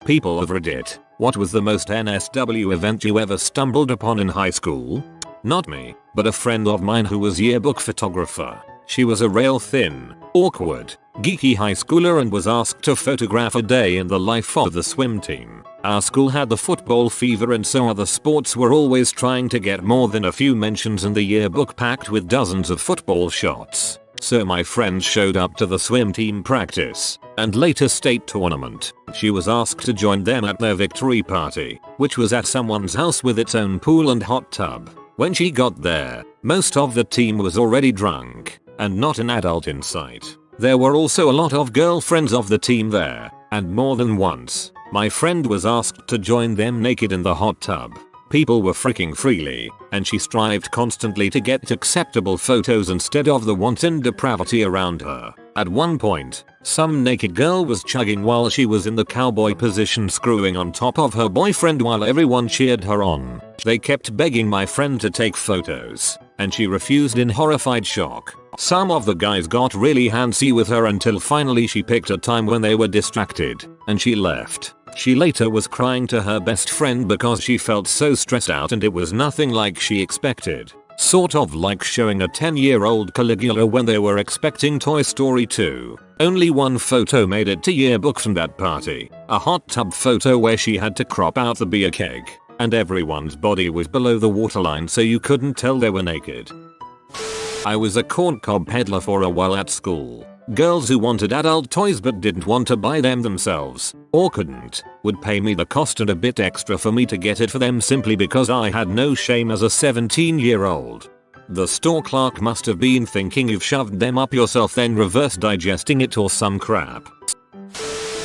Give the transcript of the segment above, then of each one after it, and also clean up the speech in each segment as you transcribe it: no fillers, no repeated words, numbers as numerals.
People of Reddit, what was the most NSW event you ever stumbled upon in high school? Not me, but a friend of mine who was yearbook photographer. She was a rail thin, awkward, geeky high schooler and was asked to photograph a day in the life of the swim team. Our school had the football fever and so other sports were always trying to get more than a few mentions in the yearbook packed with dozens of football shots. So my friend showed up to the swim team practice and later state tournament. She was asked to join them at their victory party, which was at someone's house with its own pool and hot tub. When she got there, most of the team was already drunk and not an adult in sight. There were also a lot of girlfriends of the team there, and more than once, my friend was asked to join them naked in the hot tub. People were freaking freely, and she strived constantly to get acceptable photos instead of the wanton depravity around her. At one point, some naked girl was chugging while she was in the cowboy position screwing on top of her boyfriend while everyone cheered her on. They kept begging my friend to take photos, and she refused in horrified shock. Some of the guys got really handsy with her until finally she picked a time when they were distracted, and she left. She later was crying to her best friend because she felt so stressed out and it was nothing like she expected. Sort of like showing a 10-year-old Caligula when they were expecting Toy Story 2. Only one photo made it to yearbook from that party. A hot tub photo where she had to crop out the beer keg, and everyone's body was below the waterline so you couldn't tell they were naked. I was a corncob peddler for a while at school. Girls who wanted adult toys but didn't want to buy them themselves, or couldn't, would pay me the cost and a bit extra for me to get it for them simply because I had no shame as a 17-year-old. The store clerk must have been thinking you've shoved them up yourself then reverse digesting it or some crap.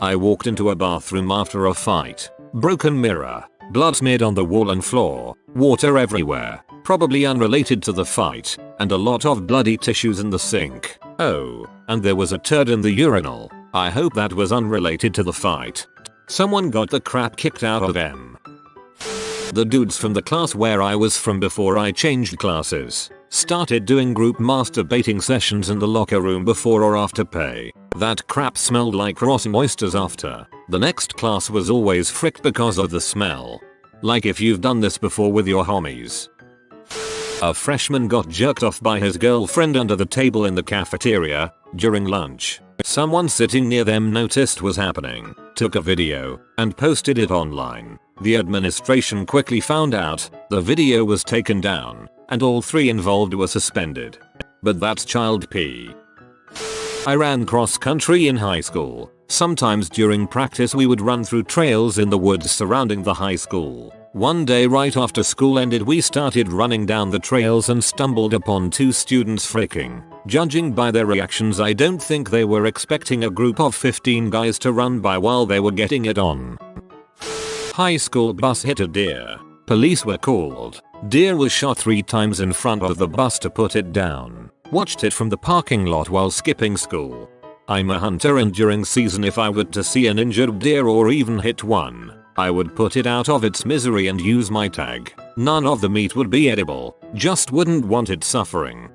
I walked into a bathroom after a fight. Broken mirror, blood smeared on the wall and floor, water everywhere, probably unrelated to the fight, and a lot of bloody tissues in the sink. Oh, and there was a turd in the urinal. I hope that was unrelated to the fight. Someone got the crap kicked out of them. The dudes from the class where I was from before I changed classes started doing group masturbating sessions in the locker room before or after pay. That crap smelled like rotten oysters after. The next class was always fricked because of the smell. Like if you've done this before with your homies. A freshman got jerked off by his girlfriend under the table in the cafeteria during lunch. Someone sitting near them noticed was happening, took a video, and posted it online. The administration quickly found out, the video was taken down, and all three involved were suspended. But that's child pee. I ran cross country in high school. Sometimes during practice we would run through trails in the woods surrounding the high school. One day right after school ended we started running down the trails and stumbled upon two students fricking. Judging by their reactions I don't think they were expecting a group of 15 guys to run by while they were getting it on. High school bus hit a deer. Police were called. Deer was shot 3 times in front of the bus to put it down. Watched it from the parking lot while skipping school. I'm a hunter and during season if I were to see an injured deer or even hit one, I would put it out of its misery and use my tag. None of the meat would be edible, just wouldn't want it suffering.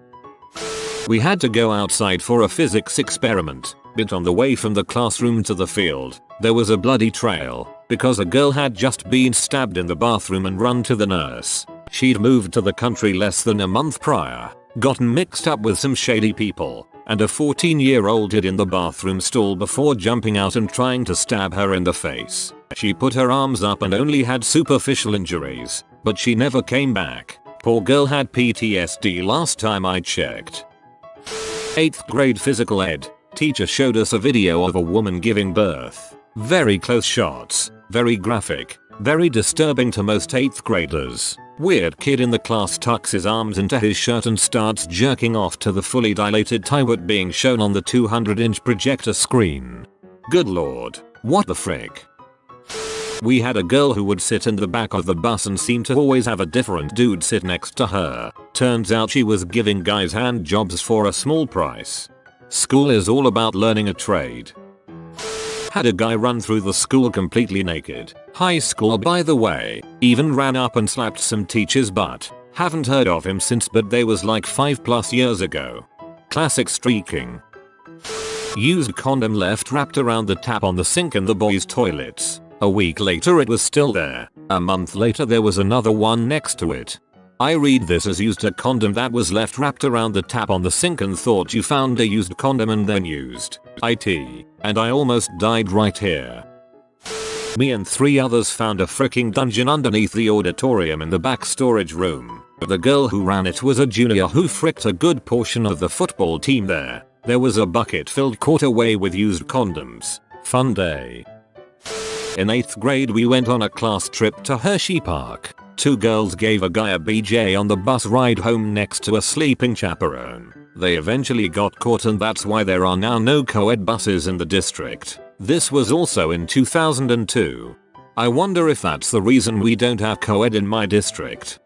We had to go outside for a physics experiment, but on the way from the classroom to the field, there was a bloody trail, because a girl had just been stabbed in the bathroom and run to the nurse. She'd moved to the country less than a month prior, gotten mixed up with some shady people, and a 14-year-old hid in the bathroom stall before jumping out and trying to stab her in the face. She put her arms up and only had superficial injuries, but she never came back. Poor girl had PTSD last time I checked. 8th grade physical ed. Teacher showed us a video of a woman giving birth. Very close shots, very graphic, very disturbing to most 8th graders. Weird kid in the class tucks his arms into his shirt and starts jerking off to the fully dilated Tywit being shown on the 200-inch projector screen. Good lord, what the frick? We had a girl who would sit in the back of the bus and seemed to always have a different dude sit next to her. Turns out she was giving guys hand jobs for a small price. School is all about learning a trade. Had a guy run through the school completely naked. High school by the way. Even ran up and slapped some teacher's butt. Haven't heard of him since but they was like 5+ years ago. Classic streaking. Used condom left wrapped around the tap on the sink in the boys' toilets. A week later it was still there. A month later there was another one next to it. I read this as used a condom that was left wrapped around the tap on the sink and thought you found a used condom and then used it. And I almost died right here. Me and 3 others found a freaking dungeon underneath the auditorium in the back storage room. The girl who ran it was a junior who fricked a good portion of the football team there. There was a bucket filled quarter way with used condoms. Fun day. In 8th grade we went on a class trip to Hershey Park. 2 girls gave a guy a BJ on the bus ride home next to a sleeping chaperone. They eventually got caught and that's why there are now no co-ed buses in the district. This was also in 2002. I wonder if that's the reason we don't have co-ed in my district.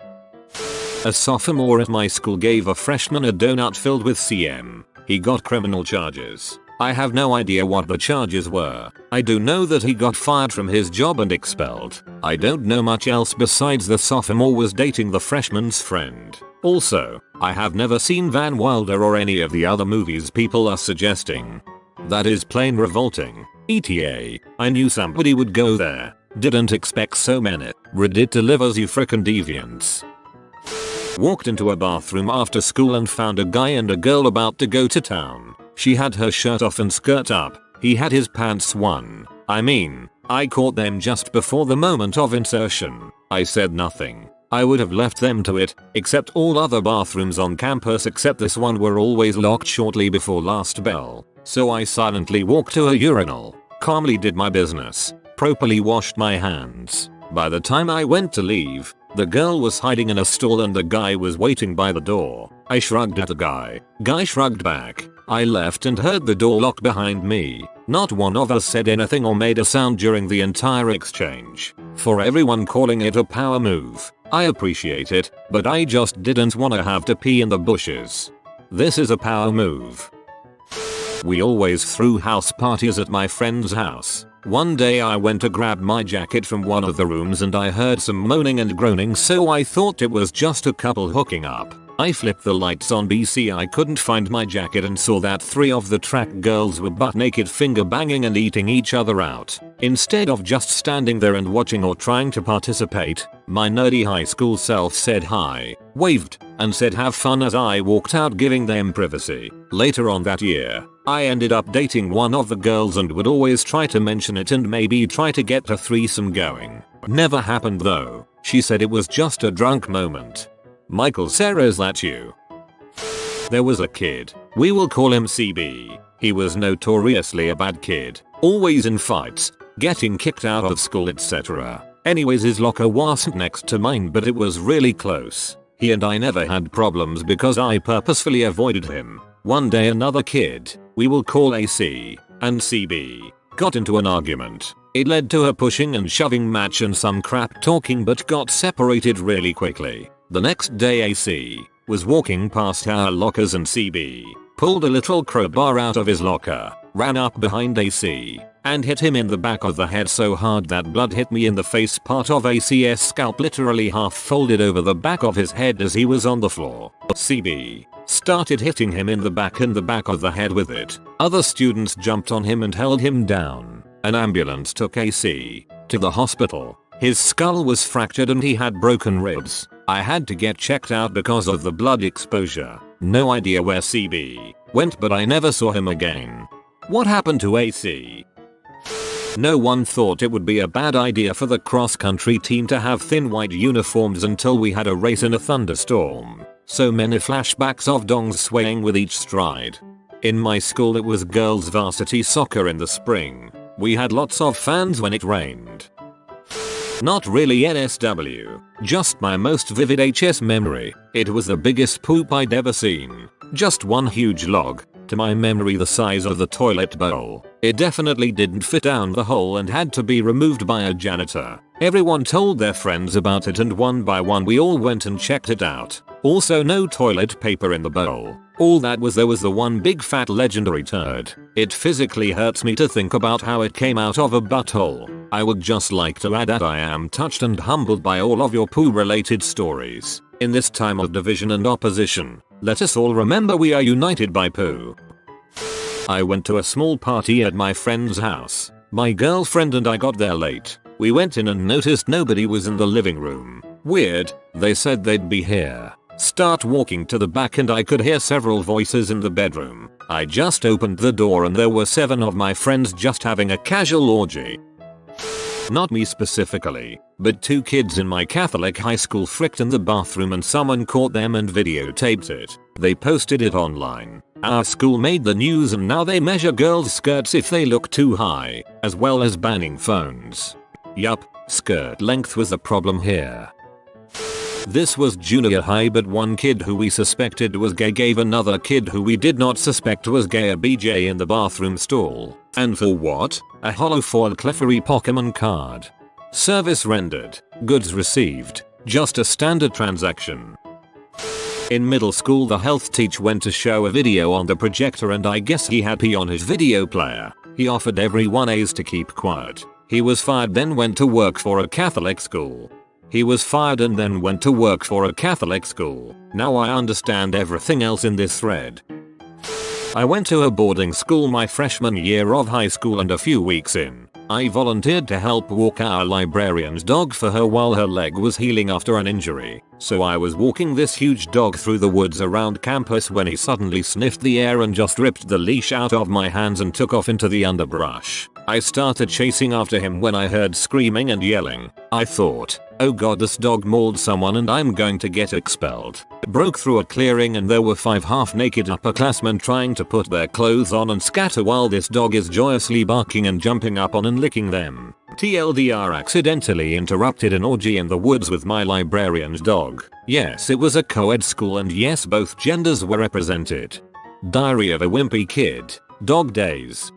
A sophomore at my school gave a freshman a donut filled with CM. He got criminal charges. I have no idea what the charges were. I do know that he got fired from his job and expelled. I don't know much else besides the sophomore was dating the freshman's friend. Also, I have never seen Van Wilder or any of the other movies people are suggesting. That is plain revolting. ETA, I knew somebody would go there. Didn't expect so many. Reddit delivers you frickin' deviants. Walked into a bathroom after school and found a guy and a girl about to go to town. She had her shirt off and skirt up. He had his pants on. I caught them just before the moment of insertion. I said nothing. I would have left them to it, except all other bathrooms on campus except this one were always locked shortly before last bell. So I silently walked to a urinal, calmly did my business, properly washed my hands. By the time I went to leave, the girl was hiding in a stall and the guy was waiting by the door. I shrugged at the guy. Guy shrugged back. I left and heard the door lock behind me. Not one of us said anything or made a sound during the entire exchange. For everyone calling it a power move, I appreciate it, but I just didn't wanna have to pee in the bushes. This is a power move. We always threw house parties at my friend's house. One day I went to grab my jacket from one of the rooms and I heard some moaning and groaning, so I thought it was just a couple hooking up. I flipped the lights on BC. I couldn't find my jacket and saw that 3 of the track girls were butt naked finger banging and eating each other out. Instead of just standing there and watching or trying to participate, my nerdy high school self said hi, waved, and said have fun as I walked out, giving them privacy. Later on that year, I ended up dating one of the girls and would always try to mention it and maybe try to get a threesome going. Never happened though. She said it was just a drunk moment. Michael, Sarah, is that you? There was a kid. We will call him CB. He was notoriously a bad kid. Always in fights, getting kicked out of school, etc. Anyways, his locker wasn't next to mine, but it was really close. He and I never had problems because I purposefully avoided him. One day another kid, we will call AC, and CB, got into an argument. It led to a pushing and shoving match and some crap talking, but got separated really quickly. The next day AC was walking past our lockers and CB pulled a little crowbar out of his locker, ran up behind AC, and hit him in the back of the head so hard that blood hit me in the face. Part of AC's scalp literally half folded over the back of his head as he was on the floor. CB started hitting him in the back and the back of the head with it. Other students jumped on him and held him down. An ambulance took AC to the hospital. His skull was fractured and he had broken ribs. I had to get checked out because of the blood exposure. No idea where CB went, but I never saw him again. What happened to AC? No one thought it would be a bad idea for the cross-country team to have thin white uniforms until we had a race in a thunderstorm. So many flashbacks of dongs swaying with each stride. In my school it was girls varsity soccer in the spring. We had lots of fans when it rained. Not really NSW, just my most vivid HS memory. It was the biggest poop I'd ever seen. Just one huge log, to my memory the size of the toilet bowl. It definitely didn't fit down the hole and had to be removed by a janitor. Everyone told their friends about it and one by one we all went and checked it out. Also no toilet paper in the bowl. All that was there was the one big fat legendary turd. It physically hurts me to think about how it came out of a butthole. I would just like to add that I am touched and humbled by all of your poo related stories. In this time of division and opposition, let us all remember we are united by poo. I went to a small party at my friend's house. My girlfriend and I got there late. We went in and noticed nobody was in the living room. Weird, they said they'd be here. Start walking to the back and I could hear several voices in the bedroom. I just opened the door and there were 7 of my friends just having a casual orgy. Not me specifically, but 2 kids in my Catholic high school fricked in the bathroom and someone caught them and videotaped it. They posted it online. Our school made the news and now they measure girls' skirts if they look too high, as well as banning phones. Yup, skirt length was the problem here. This was junior high, but one kid who we suspected was gay gave another kid who we did not suspect was gay a BJ in the bathroom stall. And for what? A hollow foil Clefairy Pokemon card. Service rendered. Goods received. Just a standard transaction. In middle school, the health teacher went to show a video on the projector and I guess he had pee on his video player. He offered everyone A's to keep quiet. He was fired, then went to work for a Catholic school. He was fired and then went to work for a Catholic school. Now I understand everything else in this thread. I went to a boarding school my freshman year of high school and a few weeks in, I volunteered to help walk our librarian's dog for her while her leg was healing after an injury. So I was walking this huge dog through the woods around campus when he suddenly sniffed the air and just ripped the leash out of my hands and took off into the underbrush. I started chasing after him when I heard screaming and yelling. I thought, oh god, this dog mauled someone and I'm going to get expelled. Broke through a clearing and there were 5 half-naked upperclassmen trying to put their clothes on and scatter while this dog is joyously barking and jumping up on and licking them. TLDR accidentally interrupted an orgy in the woods with my librarian's dog. Yes, it was a co-ed school and yes, both genders were represented. Diary of a Wimpy Kid. Dog days.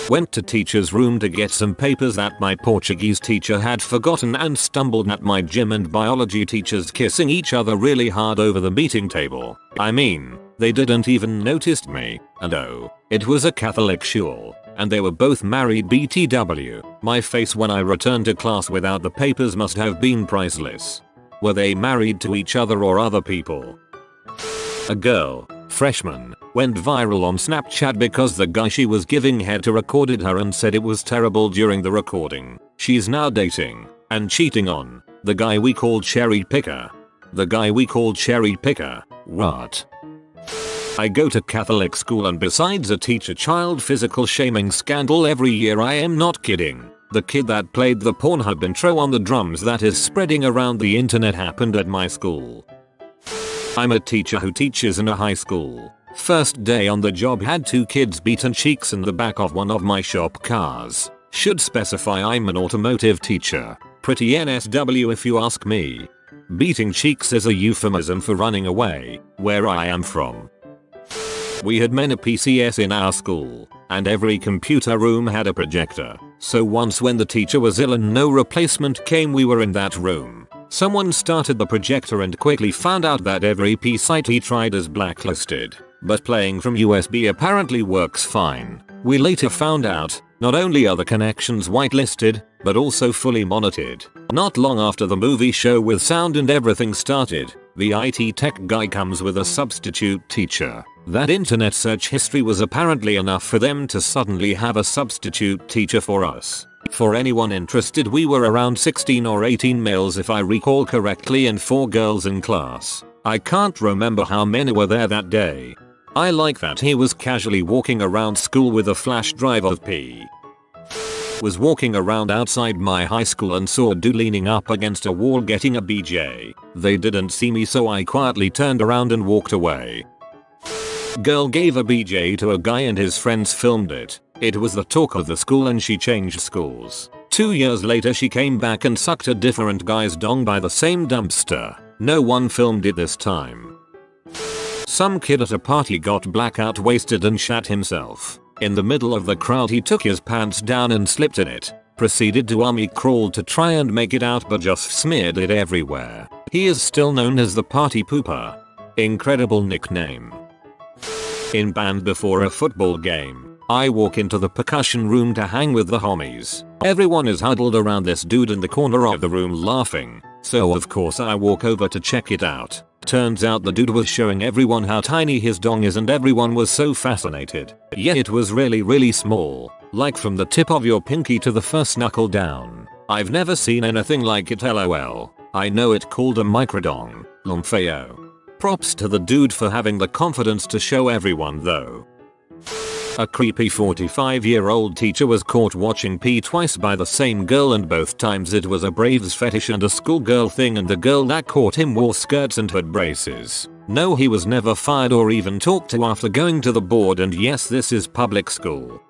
Went to teacher's room to get some papers that my Portuguese teacher had forgotten and stumbled at my gym and biology teachers kissing each other really hard over the meeting table. I mean, they didn't even notice me, and oh, it was a Catholic school, and they were both married BTW. My face when I returned to class without the papers must have been priceless. Were they married to each other or other people? A girl, freshman, went viral on Snapchat because the guy she was giving head to recorded her and said it was terrible during the recording. She's now dating and cheating on the guy we called Cherry Picker. The guy we called Cherry Picker. What? I go to Catholic school and besides a teacher-child physical shaming scandal every year, I am not kidding, the kid that played the Pornhub intro on the drums that is spreading around the internet happened at my school. I'm a teacher who teaches in a high school. First day on the job, had 2 kids beaten cheeks in the back of one of my shop cars. Should specify I'm an automotive teacher. Pretty NSW if you ask me. Beating cheeks is a euphemism for running away, where I am from. We had many PCS in our school, and every computer room had a projector. So once when the teacher was ill and no replacement came, we were in that room. Someone started the projector and quickly found out that every P site he tried is blacklisted. But playing from USB apparently works fine. We later found out, not only are the connections whitelisted, but also fully monitored. Not long after the movie show with sound and everything started, the IT tech guy comes with a substitute teacher. That internet search history was apparently enough for them to suddenly have a substitute teacher for us. For anyone interested, we were around 16 or 18 males if I recall correctly and 4 girls in class. I can't remember how many were there that day. I like that he was casually walking around school with a flash drive of pee. Was walking around outside my high school and saw a dude leaning up against a wall getting a BJ. They didn't see me, so I quietly turned around and walked away. Girl gave a BJ to a guy and his friends filmed it. It was the talk of the school and she changed schools. 2 years later she came back and sucked a different guy's dong by the same dumpster. No one filmed it this time. Some kid at a party got blackout wasted and shat himself. In the middle of the crowd he took his pants down and slipped in it. Proceeded to army crawl to try and make it out but just smeared it everywhere. He is still known as the party pooper. Incredible nickname. In band before a football game, I walk into the percussion room to hang with the homies. Everyone is huddled around this dude in the corner of the room laughing. So of course I walk over to check it out. Turns out the dude was showing everyone how tiny his dong is and everyone was so fascinated. Yeah, it was really small. Like from the tip of your pinky to the first knuckle down. I've never seen anything like it lol. I know it called a microdong. Lumfeo. Props to the dude for having the confidence to show everyone though. A creepy 45-year-old teacher was caught watching pee twice by the same girl, and both times it was a Braves fetish and a schoolgirl thing, and the girl that caught him wore skirts and had braces. No, he was never fired or even talked to after going to the board, and yes, this is public school.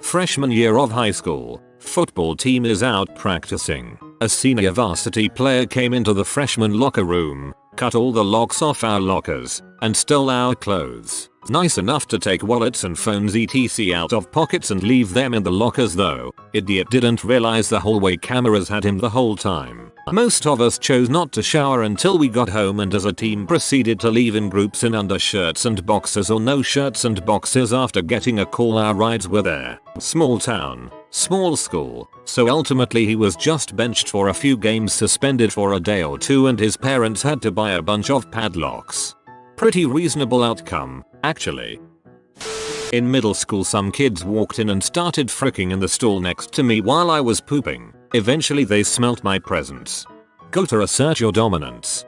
Freshman year of high school. Football team is out practicing. A senior varsity player came into the freshman locker room, cut all the locks off our lockers, and stole our clothes. Nice enough to take wallets and phones etc out of pockets and leave them in the lockers though. Idiot didn't realize the hallway cameras had him the whole time. Most of us chose not to shower until we got home, and as a team proceeded to leave in groups in undershirts and boxers or no shirts and boxers after getting a call our rides were there. Small town, small school, so ultimately he was just benched for a few games, suspended for a day or two, and his parents had to buy a bunch of padlocks. Pretty reasonable outcome, actually. In middle school, some kids walked in and started fricking in the stall next to me while I was pooping. Eventually they smelt my presence. Go to assert your dominance.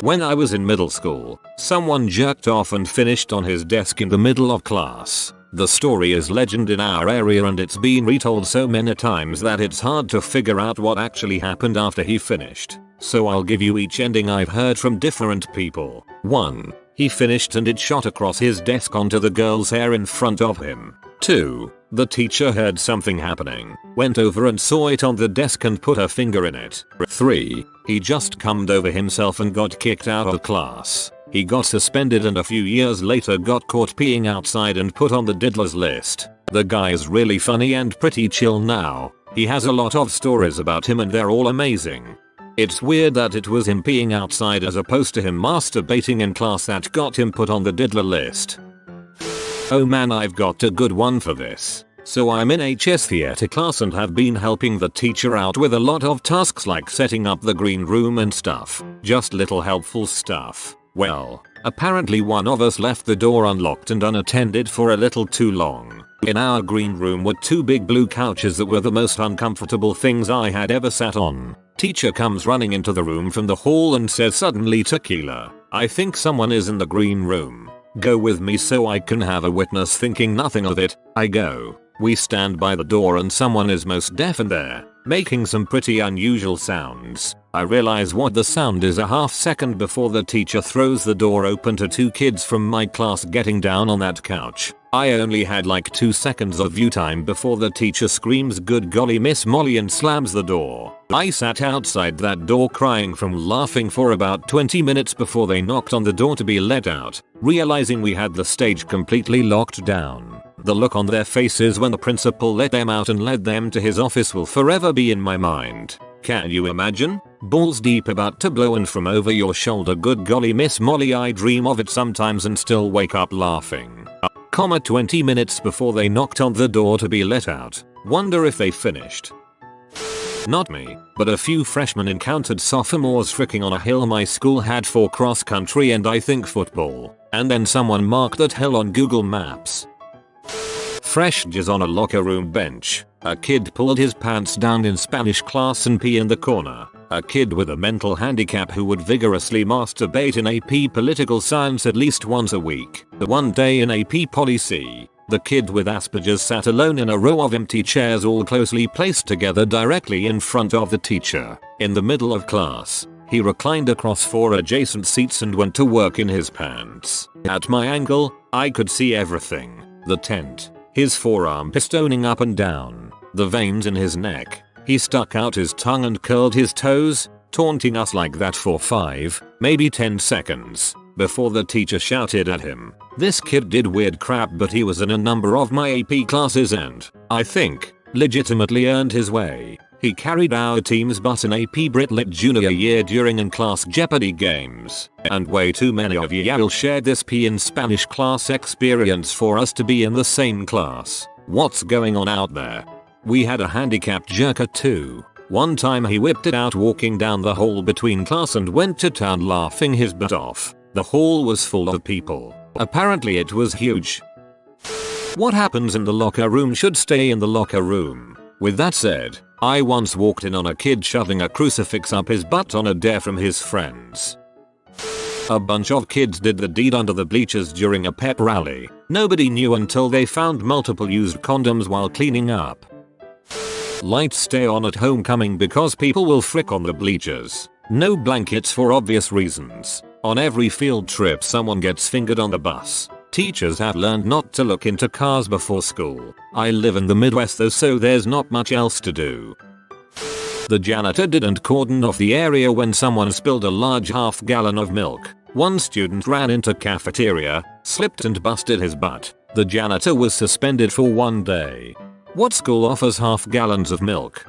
When I was in middle school, someone jerked off and finished on his desk in the middle of class. The story is legend in our area, and it's been retold so many times that it's hard to figure out what actually happened after he finished. So I'll give you each ending I've heard from different people. 1. He finished and it shot across his desk onto the girl's hair in front of him. 2. The teacher heard something happening, went over and saw it on the desk and put her finger in it. 3. He just cummed over himself and got kicked out of class. He got suspended and a few years later got caught peeing outside and put on the diddlers list. The guy's really funny and pretty chill now. He has a lot of stories about him and they're all amazing. It's weird that it was him peeing outside as opposed to him masturbating in class that got him put on the diddler list. Oh man, I've got a good one for this. So I'm in HS theater class and have been helping the teacher out with a lot of tasks like setting up the green room and stuff. Just little helpful stuff. Well, apparently one of us left the door unlocked and unattended for a little too long. In our green room were 2 big blue couches that were the most uncomfortable things I had ever sat on. Teacher comes running into the room from the hall and says suddenly, "Tequila, I think someone is in the green room. Go with me so I can have a witness." Thinking nothing of it, I go. We stand by the door and someone is most deaf in there, making some pretty unusual sounds. I realize what the sound is a half second before the teacher throws the door open to 2 kids from my class getting down on that couch. I only had like 2 seconds of view time before the teacher screams, "Good golly Miss Molly," and slams the door. I sat outside that door crying from laughing for about 20 minutes before they knocked on the door to be let out, realizing we had the stage completely locked down. The look on their faces when the principal let them out and led them to his office will forever be in my mind. Can you imagine? Balls deep about to blow and from over your shoulder, "Good golly Miss Molly," I dream of it sometimes and still wake up laughing. 20 minutes before they knocked on the door to be let out. Wonder if they finished. Not me, but a few freshmen encountered sophomores fricking on a hill my school had for cross country and I think football, and then someone marked that hill on Google Maps. Fresh jizz on a locker room bench. A kid pulled his pants down in Spanish class and pee in the corner. A kid with a mental handicap who would vigorously masturbate in AP Political Science at least once a week. The one day in AP Policy, the kid with Asperger's sat alone in a row of empty chairs all closely placed together directly in front of the teacher. In the middle of class, he reclined across 4 adjacent seats and went to work in his pants. At my angle, I could see everything. The tent, his forearm pistoning up and down, the veins in his neck. He stuck out his tongue and curled his toes, taunting us like that for 5, maybe 10 seconds, before the teacher shouted at him. This kid did weird crap, but he was in a number of my AP classes and, I think, legitimately earned his way. He carried our team's butt in AP Brit Lit junior year during in-class Jeopardy games, and way too many of y'all shared this pee in Spanish class experience for us to be in the same class. What's going on out there? We had a handicapped jerker too. One time he whipped it out walking down the hall between class and went to town laughing his butt off. The hall was full of people. Apparently it was huge. What happens in the locker room should stay in the locker room. With that said, I once walked in on a kid shoving a crucifix up his butt on a dare from his friends. A bunch of kids did the deed under the bleachers during a pep rally. Nobody knew until they found multiple used condoms while cleaning up. Lights stay on at homecoming because people will frick on the bleachers. No blankets for obvious reasons. On every field trip someone gets fingered on the bus. Teachers have learned not to look into cars before school. I live in the Midwest though, so there's not much else to do. The janitor didn't cordon off the area when someone spilled a large half-gallon of milk. One student ran into cafeteria, slipped and busted his butt. The janitor was suspended for 1 day. What school offers half gallons of milk?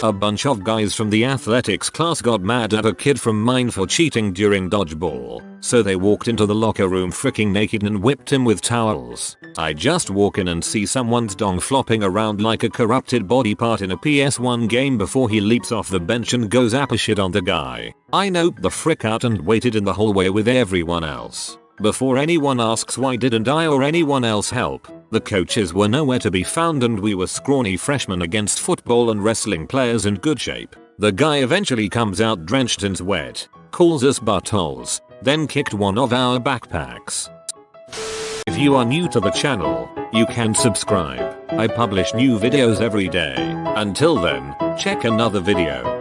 A bunch of guys from the athletics class got mad at a kid from mine for cheating during dodgeball, so they walked into the locker room freaking naked and whipped him with towels. I just walk in and see someone's dong flopping around like a corrupted body part in a PS1 game before he leaps off the bench and goes apeshit on the guy. I noped the frick out and waited in the hallway with everyone else. Before anyone asks why didn't I or anyone else help, the coaches were nowhere to be found and we were scrawny freshmen against football and wrestling players in good shape. The guy eventually comes out drenched and wet, calls us buttholes, then kicked one of our backpacks. If you are new to the channel, you can subscribe. I publish new videos every day. Until then, check another video.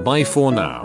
Bye for now.